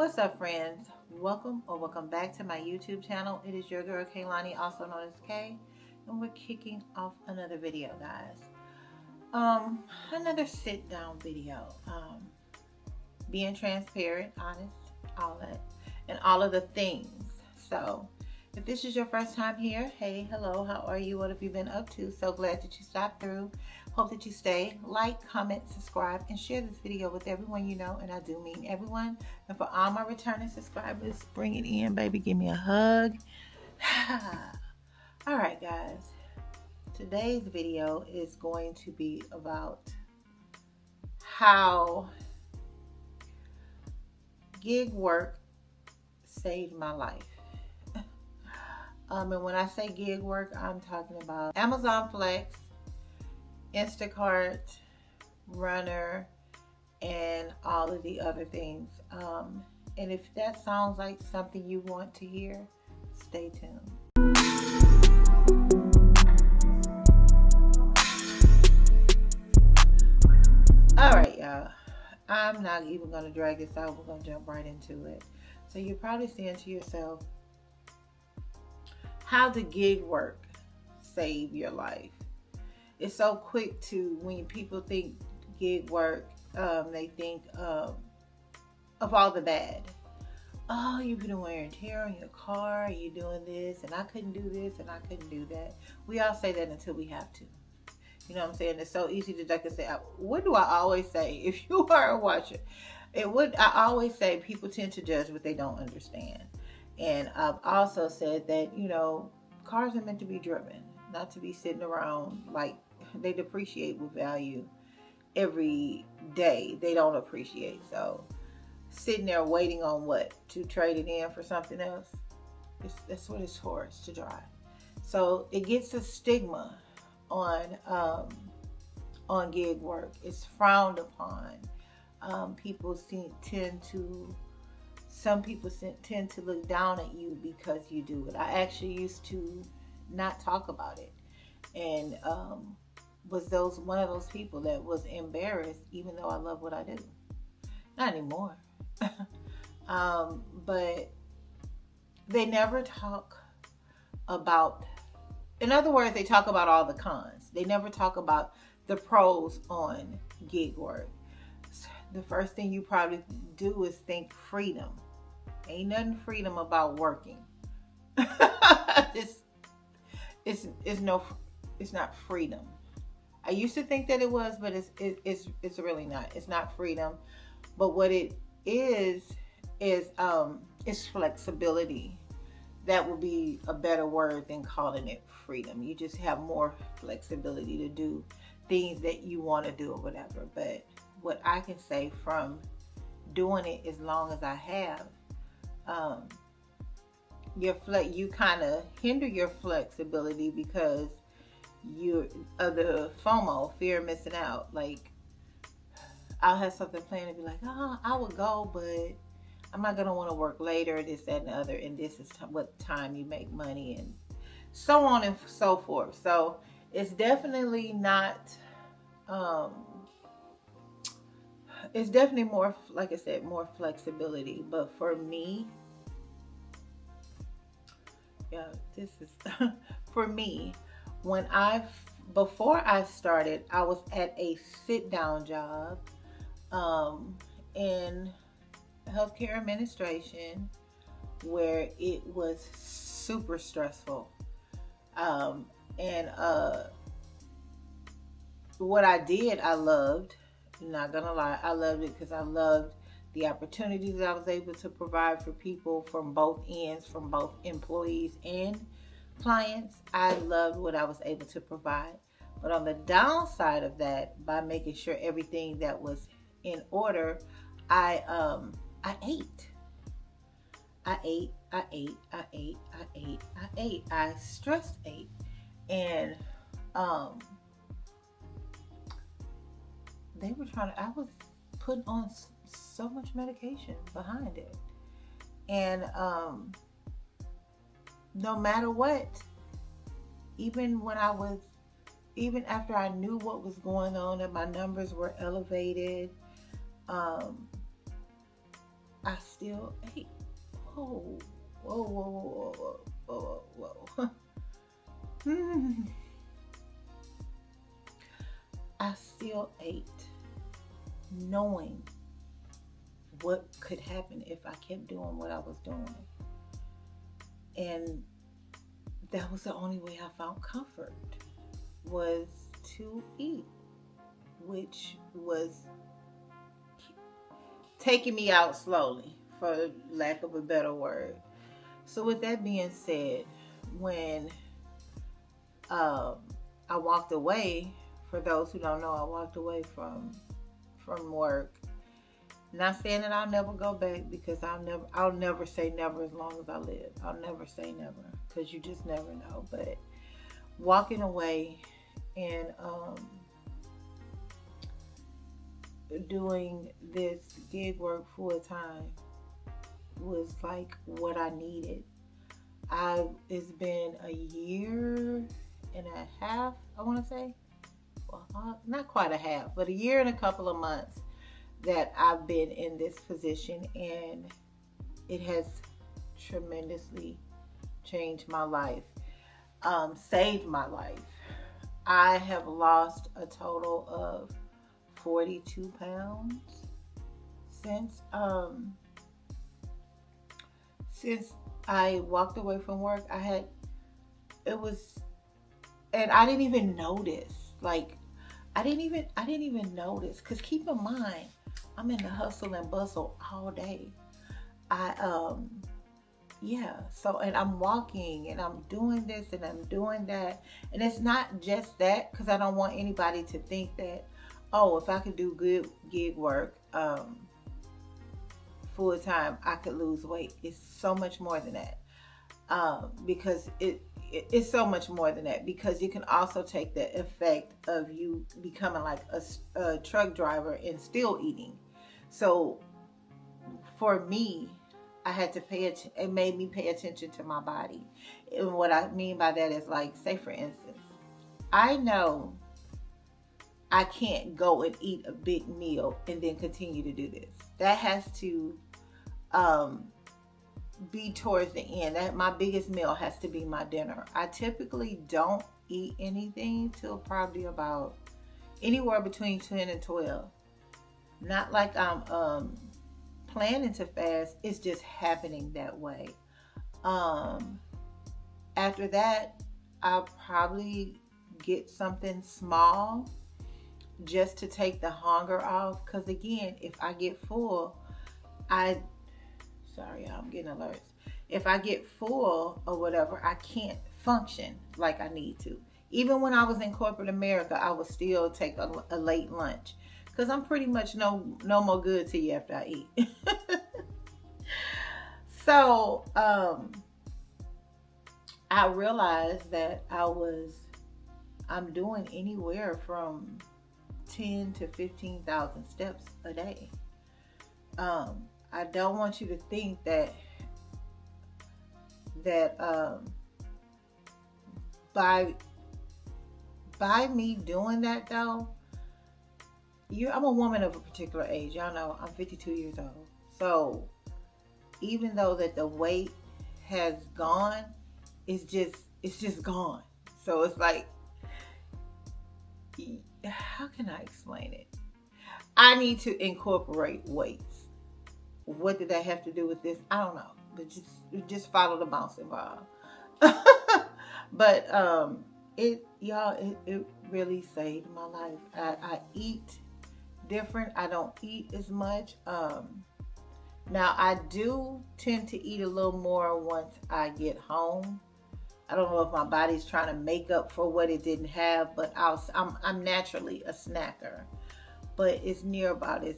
What's up, friends? Welcome back to my YouTube channel. It is your girl Kaye Lanhi, also known as Kay, and we're kicking off another video, guys. Another sit down video. Being transparent, honest, all that, and all of the things. So, if this is your first time here, hey, hello, how are you? What have you been up to? So glad that you stopped through. Hope that you stay. Like, comment, subscribe, and share this video with everyone you know, and I do mean everyone. And for all my returning subscribers, bring it in, baby. Give me a hug. All right, guys. Today's video is going to be about how gig work saved my life. And when I say gig work, I'm talking about Amazon Flex, Instacart, Runner, and all of the other things. And if that sounds like something you want to hear, stay tuned. All right, y'all. I'm not even going to drag this out. We're going to jump right into it. So you're probably saying to yourself, how did gig work save your life? It's so quick to, when people think gig work, they think of all the bad. Oh, you've been wear and tear on your car, you're doing this, and I couldn't do this, and I couldn't do that. We all say that until we have to. You know what I'm saying? It's so easy to like I say. What do I always say? If you are a watcher, I always say people tend to judge what they don't understand. And I've also said that, you know, cars are meant to be driven, not to be sitting around. Like, they depreciate with value every day. They don't appreciate. So sitting there waiting on what? To trade it in for something else? That's what it's for, is to drive. So it gets a stigma on gig work. It's frowned upon. Some people tend to look down at you because you do it. I actually used to not talk about it, and was one of those people that was embarrassed, even though I love what I do. Not anymore. But they never talk about. In other words, they talk about all the cons. They never talk about the pros on gig work. The first thing you probably do is think freedom. Ain't nothing freedom about working. It's not freedom. I used to think that it was, but it's really not. It's not freedom. But what it is flexibility. That would be a better word than calling it freedom. You just have more flexibility to do things that you want to do or whatever. But what I can say from doing it as long as I have, you kind of hinder your flexibility because you the FOMO, fear of missing out. Like, I'll have something planned and be like, I would go, but I'm not going to want to work later, this, that, and the other, and this is what time you make money, and so on and so forth. So it's definitely not, it's definitely more, like I said, more flexibility. But for me, for me, before I started, I was at a sit-down job, in healthcare administration, where it was super stressful. And what I did, I loved. Not gonna lie, I loved it because I loved the opportunities that I was able to provide for people from both ends, from both employees and clients. I loved what I was able to provide. But on the downside of that, by making sure everything that was in order, I ate. I stressed ate. And I was putting on so much medication behind it. And no matter what, even after I knew what was going on and my numbers were elevated, I still ate. Whoa, whoa, whoa, whoa, whoa, whoa, whoa. I still ate, knowing what could happen if I kept doing what I was doing. And that was the only way I found comfort, was to eat, which was taking me out slowly, for lack of a better word. So with that being said, when I walked away, for those who don't know, I walked away from work. Not saying that I'll never go back, because I'll never say never as long as I live. I'll never say never, because you just never know. But walking away and doing this gig work full time was like what I needed. It's been a year and a half, I want to say. Well, not quite a half, but a year and a couple of months that I've been in this position, and it has tremendously changed my life, saved my life. I have lost a total of 42 pounds since I walked away from work. And I didn't even notice. Like, I didn't even notice, because keep in mind, I'm in the hustle and bustle all day. So, and I'm walking and I'm doing this and I'm doing that. And it's not just that, because I don't want anybody to think that, oh, if I could do good gig work full time, I could lose weight. It's so much more than that. Because it's so much more than that, because you can also take the effect of you becoming like a truck driver and still eating. So for me, I had to it made me pay attention to my body. And what I mean by that is, like, say for instance, I know I can't go and eat a big meal and then continue to do this. That has to be towards the end. That my biggest meal has to be my dinner. I typically don't eat anything till probably about anywhere between 10 and 12. Not like I'm planning to fast, it's just happening that way. After that, I'll probably get something small just to take the hunger off, because again, if I get full, I'm getting alerts. If I get full or whatever, I can't function like I need to. Even when I was in corporate America, I would still take a late lunch, because I'm pretty much no more good to you after I eat. So I realized that I'm doing anywhere from 10 to 15,000 steps a day. I don't want you to think that by me doing that, though, I'm a woman of a particular age. Y'all know I'm 52 years old. So even though that the weight has gone, it's just gone. So it's like, how can I explain it? I need to incorporate weights. What did that have to do with this? I don't know. But just follow the bouncing ball. But it really saved my life. I eat different. I don't eat as much. Now I do tend to eat a little more once I get home. I don't know if my body's trying to make up for what it didn't have, but I'm naturally a snacker. But it's not as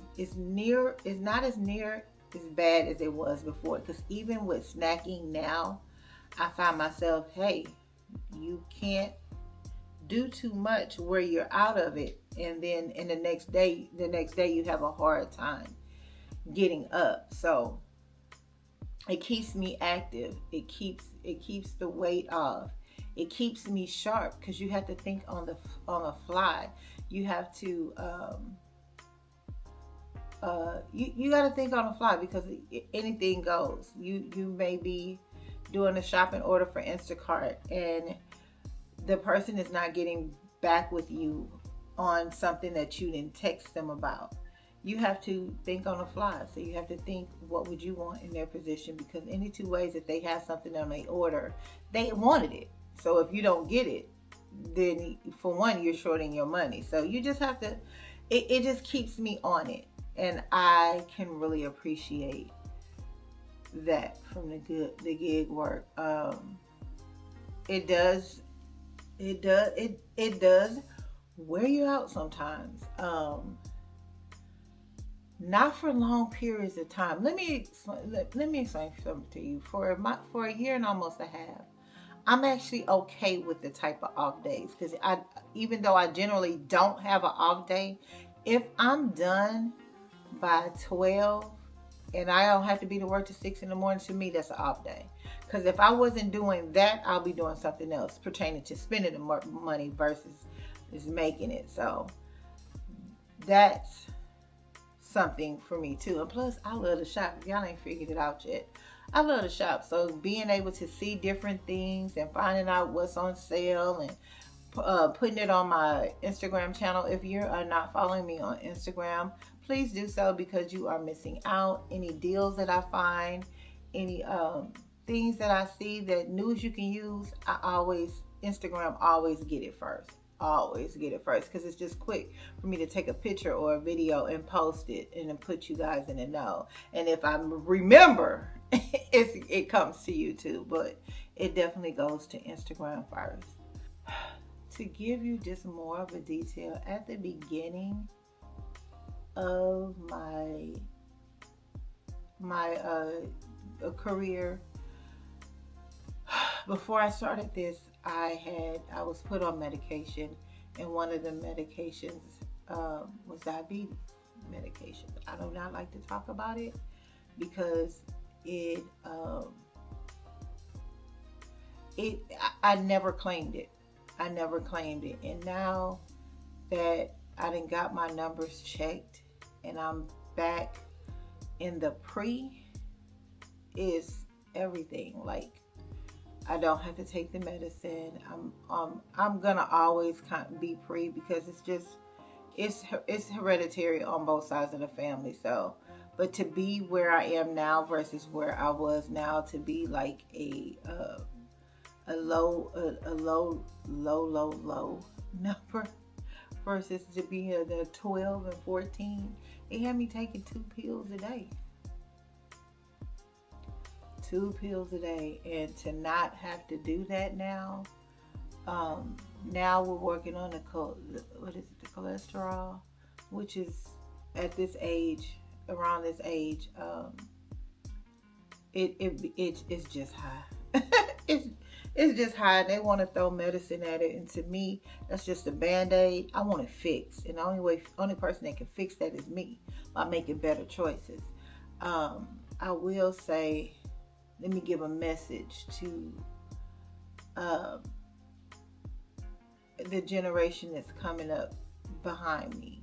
near as bad as it was before. Because even with snacking now, I find myself, hey, you can't do too much where you're out of it, and then in the next day you have a hard time getting up. So it keeps me active. It keeps the weight off. It keeps me sharp, because you have to think on the fly. You have to you got to think on the fly, because anything goes. You may be doing a shopping order for Instacart, and the person is not getting back with you on something that you didn't text them about. You have to think on the fly. So you have to think, what would you want in their position? Because any two ways that they have something on their order, they wanted it. So if you don't get it, then for one, you're shorting your money. So you just have to, it just keeps me on it. And I can really appreciate that from the gig work. It does wear you out sometimes. Not for long periods of time. Let me explain something to you. For a year and almost a half, I'm actually okay with the type of off days, because even though I generally don't have an off day, if I'm done by 12 and I don't have to be to work till 6 in the morning, to me that's an off day. Because if I wasn't doing that, I'll be doing something else pertaining to spending the money versus just making it. So that's something for me too. And plus, I love to shop. If y'all ain't figured it out yet, I love to shop. So being able to see different things and finding out what's on sale and putting it on my Instagram channel. If you are not following me on Instagram, please do so, because you are missing out. Any deals that I find, any things that I see, that news you can use, Instagram always get it first. Always get it first, because it's just quick for me to take a picture or a video and post it and then put you guys in the know. And if I remember, it comes to YouTube, but it definitely goes to Instagram first. To give you just more of a detail, at the beginning of my career, before I started this, I was put on medication, and one of the medications was diabetes medication. I do not like to talk about it, because I never claimed it. I never claimed it. And now that I done got my numbers checked and I'm back in the pre, is everything. Like, I don't have to take the medicine. I'm gonna always be pre, because it's hereditary on both sides of the family. So, but to be where I am now versus where I was now, to be like a low number versus to be the 12 and 14, it had me taking 2 pills a day. 2 pills a day, and to not have to do that now. Now we're working on the cholesterol, which is at this age, around this age, it's just high. It's just high, and they want to throw medicine at it. And to me, that's just a band-aid. I want it fixed, and the only person that can fix that is me, by making better choices. I will say, let me give a message to the generation that's coming up behind me,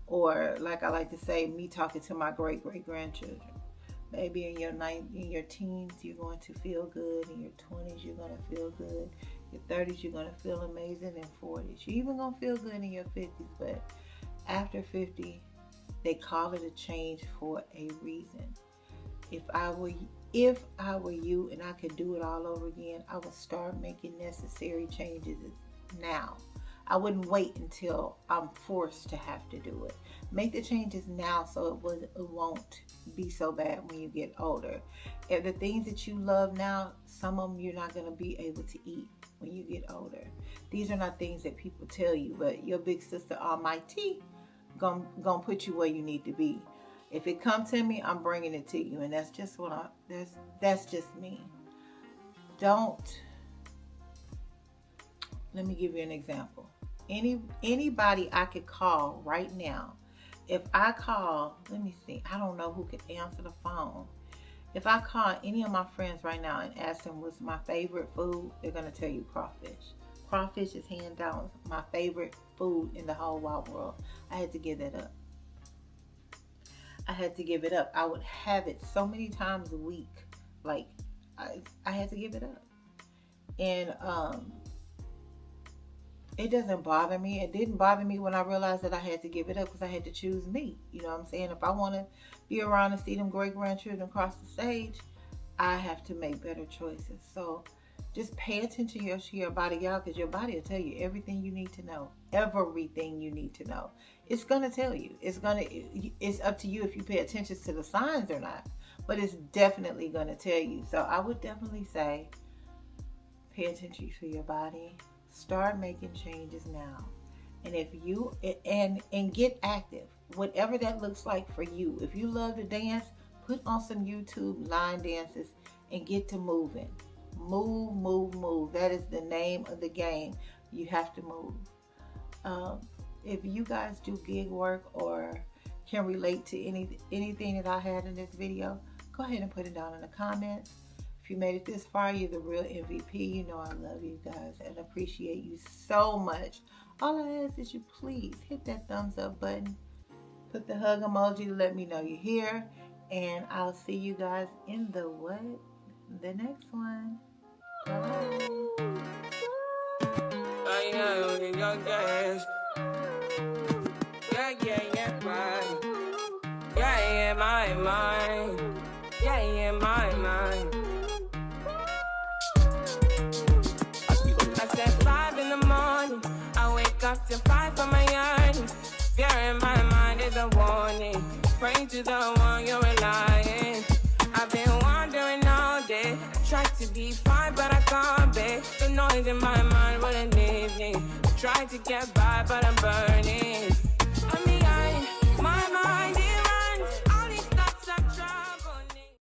or like I like to say, me talking to my great-great-grandchildren. Maybe in your teens, you're going to feel good. In your 20s, you're going to feel good. Your 30s, you're going to feel amazing. In 40s, you're even going to feel good in your 50s. But after 50, they call it a change for a reason. If I were you and I could do it all over again, I would start making necessary changes now. I wouldn't wait until I'm forced to have to do it. Make the changes now, so it won't be so bad when you get older. If the things that you love now, some of them you're not going to be able to eat when you get older. These are not things that people tell you, but your big sister Almighty gonna put you where you need to be. If it comes to me, I'm bringing it to you, and that's just that's just me. Let me give you an example. Anybody I could call right now. If I call, let me see, I don't know who could answer the phone. If I call any of my friends right now and ask them what's my favorite food, they're going to tell you crawfish. Crawfish is hands down my favorite food in the whole wide world. I had to give that up. I had to give it up. I would have it so many times a week. Like, I had to give it up. And it doesn't bother me. It didn't bother me when I realized that I had to give it up, because I had to choose me. You know what I'm saying? If I want to be around and see them great grandchildren across the stage, I have to make better choices. So just pay attention to your body, y'all, because your body will tell you everything you need to know. Everything you need to know. It's going to tell you. It's up to you if you pay attention to the signs or not. But it's definitely going to tell you. So I would definitely say, pay attention to your body. Start making changes now. And if you, and get active. Whatever that looks like for you. If you love to dance, put on some YouTube line dances and get to moving. Move, move, move. That is the name of the game. You have to move. If you guys do gig work or can relate to anything that I had in this video, go ahead and put it down in the comments. If you made it this far, you're the real MVP. You know I love you guys and appreciate you so much. All I ask is you please hit that thumbs up button. Put the hug emoji to let me know you're here. And I'll see you guys in the next one. Bye. I said 5 in the morning, I wake up to 5 for my yearnings. Fear in my mind is a warning. Pray to the one you're relying. I've been wandering all day. Tried to be fine, but I can't be. The noise in my mind wouldn't leave me. Tried to get by, but I'm burning.